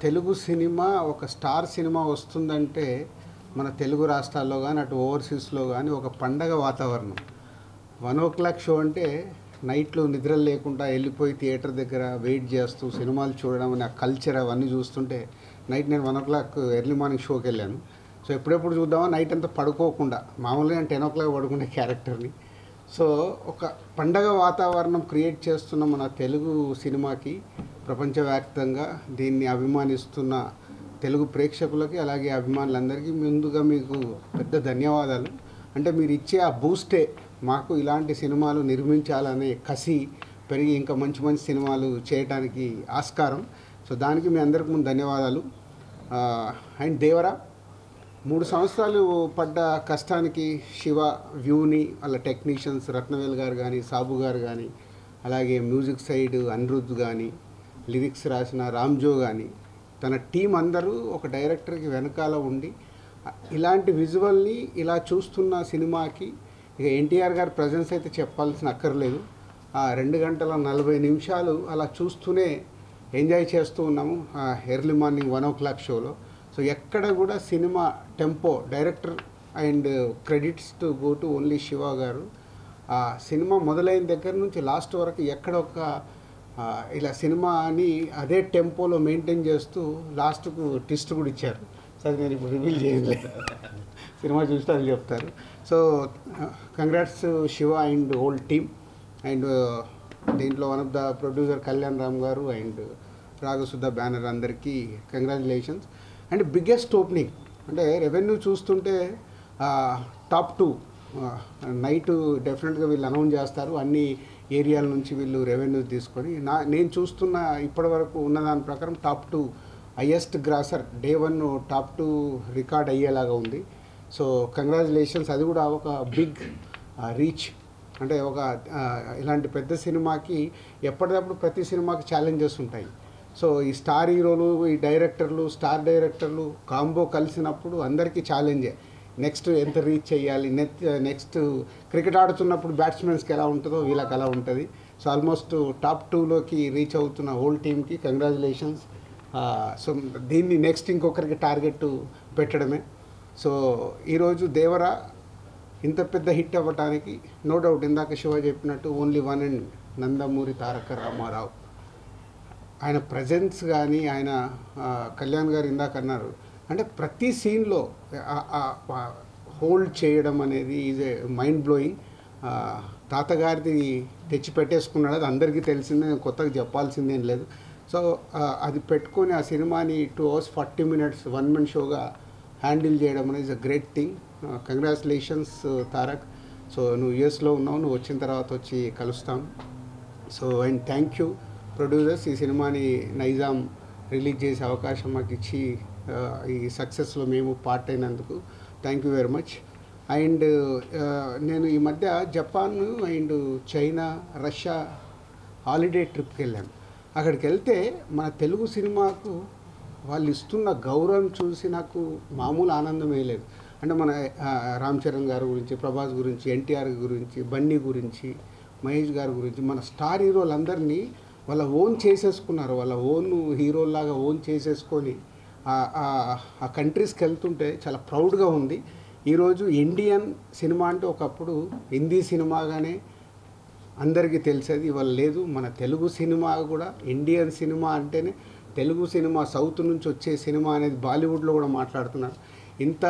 Telugu cinema ఒక star cinema వస్తుందంటే మన తెలుగు రాష్ట్రాల్లో కానీ అటు ఓవర్సీస్లో కానీ ఒక పండగ వాతావరణం. 1 o'clock షో అంటే నైట్లో నిద్రలు లేకుండా వెళ్ళిపోయి థియేటర్ దగ్గర వెయిట్ చేస్తూ సినిమాలు చూడడం అనే ఆ కల్చర్ అవన్నీ చూస్తుంటే నైట్ నేను 1 o'clock ఎర్లీ మార్నింగ్ షోకి వెళ్ళాను. సో ఎప్పుడెప్పుడు చూద్దామా నైట్ అంతా పడుకోకుండా, మామూలుగా నేను 10 o'clock పడుకునే క్యారెక్టర్ని. సో ఒక పండగ వాతావరణం క్రియేట్ చేస్తున్న మన తెలుగు సినిమాకి ప్రపంచవ్యాప్తంగా దీన్ని అభిమానిస్తున్న తెలుగు ప్రేక్షకులకి అలాగే అభిమానులందరికీ ముందుగా మీకు పెద్ద ధన్యవాదాలు. అంటే మీరు ఇచ్చే ఆ బూస్టే మాకు ఇలాంటి సినిమాలు నిర్మించాలనే కసి పెరిగి ఇంకా మంచి మంచి సినిమాలు చేయడానికి ఆస్కారం. సో దానికి మీ అందరికీ ముందు ధన్యవాదాలు. అండ్ దేవరా 3 సంవత్సరాలు పడ్డ కష్టానికి శివ వ్యూని వాళ్ళ టెక్నీషియన్స్ రత్నవేల్ గారు కానీ, సాబు గారు కానీ, అలాగే మ్యూజిక్ సైడ్ అనిరుద్ధ్ కానీ, లిరిక్స్ రాసిన రామ్జో కానీ, తన టీం అందరూ ఒక డైరెక్టర్కి వెనకాల ఉండి ఇలాంటి విజువల్ని ఇలా చూస్తున్న సినిమాకి ఇక ఎన్టీఆర్ గారి ప్రజెన్స్ అయితే చెప్పాల్సిన అక్కర్లేదు. ఆ 2 గంటల 40 నిమిషాలు అలా చూస్తూనే ఎంజాయ్ చేస్తూ ఉన్నాము ఎర్లీ మార్నింగ్ 1 o'clock షోలో. సో ఎక్కడ కూడా cinema tempo, director and credits to go to only Shiva గారు. ఆ సినిమా మొదలైన దగ్గర నుంచి లాస్ట్ వరకు ఎక్కడ ఒక ఇలా సినిమాని అదే టెంపోలో మెయింటైన్ చేస్తూ లాస్ట్కు ట్విస్ట్ కూడా ఇచ్చారు. సరే నేను ఇప్పుడు రివీల్ చేయలేదు, సినిమా చూస్తే అది చెప్తారు. So congrats Shiva and whole team. And దీంట్లో one of the producer Kalyan Ram garu and Ragasudha banner అందరికీ కంగ్రాచులేషన్స్. అండ్ బిగ్గెస్ట్ ఓపెనింగ్ అంటే రెవెన్యూ చూస్తుంటే టాప్ 2 నైట్ డెఫినెట్గా వీళ్ళు అనౌన్స్ చేస్తారు. అన్ని ఏరియాల నుంచి వీళ్ళు రెవెన్యూ తీసుకొని నేను చూస్తున్న ఇప్పటి వరకు ఉన్న దాని ప్రకారం top 2 highest grosser day 1 top 2 record అయ్యేలాగా ఉంది. So congratulations. అది కూడా ఒక బిగ్ రీచ్. అంటే ఒక ఇలాంటి పెద్ద సినిమాకి ఎప్పటికప్పుడు ప్రతి సినిమాకి ఛాలెంజెస్ ఉంటాయి. సో ఈ స్టార్ హీరోలు, ఈ డైరెక్టర్లు, స్టార్ డైరెక్టర్లు కాంబో కలిసినప్పుడు అందరికీ ఛాలెంజే. నెక్స్ట్ ఎంత రీచ్ చేయాలి, నెక్స్ట్ క్రికెట్ ఆడుతున్నప్పుడు బ్యాట్స్మెన్స్కి ఎలా ఉంటుందో వీళ్ళకి అలా ఉంటుంది. సో ఆల్మోస్ట్ టాప్ 2లోకి రీచ్ అవుతున్న హోల్ టీమ్కి కంగ్రాచులేషన్స్. సో దీన్ని నెక్స్ట్ ఇంకొకరికి టార్గెట్ పెట్టడమే. సో ఈరోజు దేవరా ఇంత పెద్ద హిట్ అవ్వటానికి నో డౌట్ ఇందాక శివ చెప్పినట్టు only one and Nandamuri Taraka Ramarao. ఆయన ప్రజెన్స్ కానీ, ఆయన కళ్యాణ్ గారు ఇందాక అన్నారు, అంటే ప్రతి సీన్లో హోల్డ్ చేయడం అనేది ఈజ్ ఏ మైండ్ బ్లోయింగ్. తాతగారిది తెచ్చి పెట్టేసుకున్నాడు, అది అందరికీ తెలిసిందే, కొత్తగా చెప్పాల్సిందేం లేదు. సో అది పెట్టుకొని ఆ సినిమాని 2 hours 40 minutes 1-man షోగా హ్యాండిల్ చేయడం అనేది a great thing. Congratulations Tarak. So నువ్వు యూఎస్లో ఉన్నావు, నువ్వు వచ్చిన తర్వాత వచ్చి కలుస్తాం. So and thank you producers, ఈ సినిమాని నైజాం రిలీజ్ చేసే అవకాశం మాకు ఇచ్చి ఈ సక్సెస్లో మేము పార్ట్ అయినందుకు thank you very much. And నేను ఈ మధ్య Japan and China, Russia holiday ట్రిప్కి వెళ్ళాను. అక్కడికి వెళ్తే మన తెలుగు సినిమాకు వాళ్ళు ఇస్తున్న గౌరవం చూసి నాకు మామూలు ఆనందమే లేదు. అంటే మన రామ్ చరణ్ గారి గురించి, ప్రభాస్ గురించి, ఎన్టీఆర్ గురించి, బన్నీ గురించి, మహేష్ గారి గురించి, మన స్టార్ హీరోలందరినీ వాళ్ళ ఓన్ చేసేసుకున్నారు. వాళ్ళ ఓన్ హీరోలాగా ఓన్ చేసేసుకొని ఆ కంట్రీస్కి వెళ్తుంటే చాలా ప్రౌడ్గా ఉంది. ఈరోజు ఇండియన్ సినిమా అంటే ఒకప్పుడు హిందీ సినిమాగానే అందరికీ తెలిసేది, ఇవాళ లేదు. మన తెలుగు సినిమా కూడా ఇండియన్ సినిమా అంటేనే తెలుగు సినిమా, సౌత్ నుంచి వచ్చే సినిమా అనేది బాలీవుడ్లో కూడా మాట్లాడుతున్నారు. ఇంత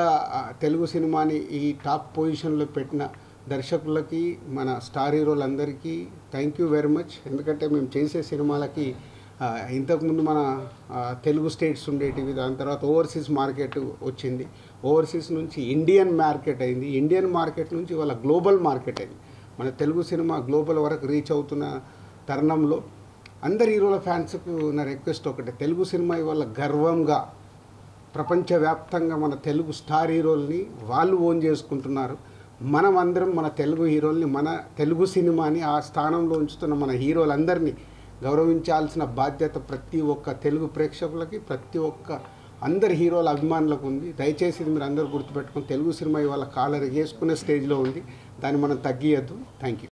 తెలుగు సినిమాని ఈ టాప్ పొజిషన్లో పెట్టిన దర్శకులకి, మన స్టార్ హీరోలందరికీ థ్యాంక్ యూ వెరీ మచ్. ఎందుకంటే మేము చేసే సినిమాలకి ఇంతకుముందు మన తెలుగు స్టేట్స్ ఉండేటివి, దాని తర్వాత ఓవర్సీస్ మార్కెట్ వచ్చింది, ఓవర్సీస్ నుంచి ఇండియన్ మార్కెట్ అయింది, ఇండియన్ మార్కెట్ నుంచి వాళ్ళ గ్లోబల్ మార్కెట్ అయింది. మన తెలుగు సినిమా గ్లోబల్ వరకు రీచ్ అవుతున్న తరుణంలో అందరి హీరోల ఫ్యాన్స్కు నా రిక్వెస్ట్ ఒకటే, తెలుగు సినిమా ఇవాళ గర్వంగా ప్రపంచవ్యాప్తంగా మన తెలుగు స్టార్ హీరోల్ని వాళ్ళు ఓన్ చేసుకుంటున్నారు. మనం అందరం మన తెలుగు హీరోల్ని, మన తెలుగు సినిమాని ఆ స్థానంలో ఉంచుతున్న మన హీరోలందరినీ గౌరవించాల్సిన బాధ్యత ప్రతి ఒక్క తెలుగు ప్రేక్షకులకి, ప్రతి ఒక్క అందరి హీరోల అభిమానులకు ఉంది. దయచేసి మీరు అందరూ గుర్తుపెట్టుకొని తెలుగు సినిమా ఇవాళ కాలర్ వేసుకునే స్టేజ్లో ఉంది, దాన్ని మనం తగ్గియద్దు. Thank you.